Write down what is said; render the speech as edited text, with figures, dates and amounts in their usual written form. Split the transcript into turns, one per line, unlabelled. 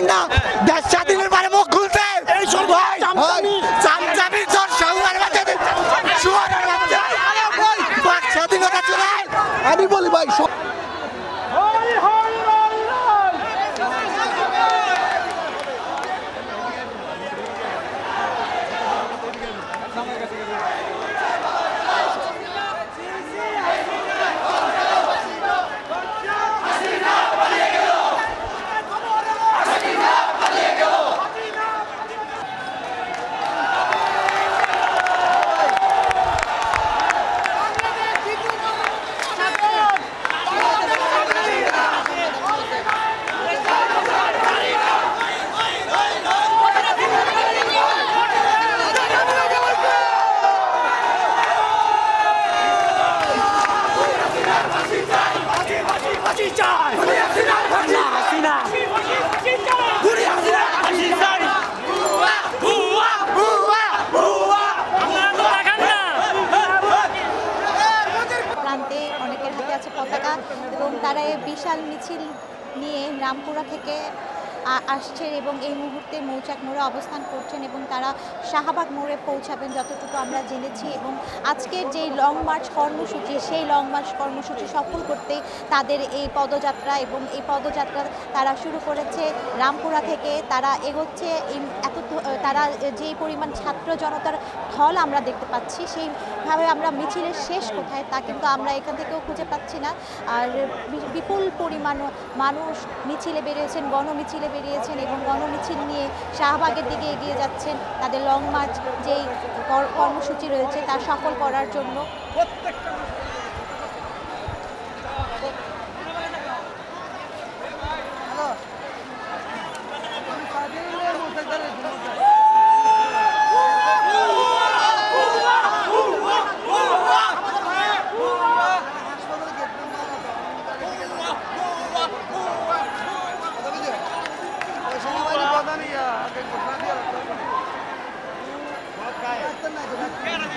পারেন না দেশ স্বাধীনের পরে মুখ খুলতে এই সবাই চামচামি তোর শহরের বাচ্চা শহরের বাচ্চা স্বাধীনতা চলে আমি বলি ভাই
পতাকা এবং তারা এই বিশাল মিছিল নিয়ে রামপুরা থেকে আসছেন এবং এই মুহূর্তে মৌচাক মোড়ে অবস্থান করছেন এবং তারা শাহবাগ মোড়ে পৌঁছাবেন যতটুকু আমরা জেনেছি। এবং আজকের যেই লং মার্চ কর্মসূচি সেই লং মার্চ কর্মসূচি সফল করতে তাদের এই পদযাত্রা এবং এই পদযাত্রা তারা শুরু করেছে রামপুরা থেকে। তারা এগোচ্ছে তারা যেই পরিমাণ ছাত্র জনতার ঢল আমরা দেখতে পাচ্ছি সেইভাবে আমরা মিছিলের শেষ কোথায় তা কিন্তু আমরা এখান থেকেও খুঁজে পাচ্ছি না। আর বিপুল পরিমাণ মানুষ মিছিলে বেরিয়েছেন, গণমিছিলে বেরিয়েছেন এবং গণমিছিল নিয়ে শাহবাগের দিকে এগিয়ে যাচ্ছেন তাদের লং মার্চ যেই কর্মসূচি রয়েছে তা সফল করার জন্য।
Bukan.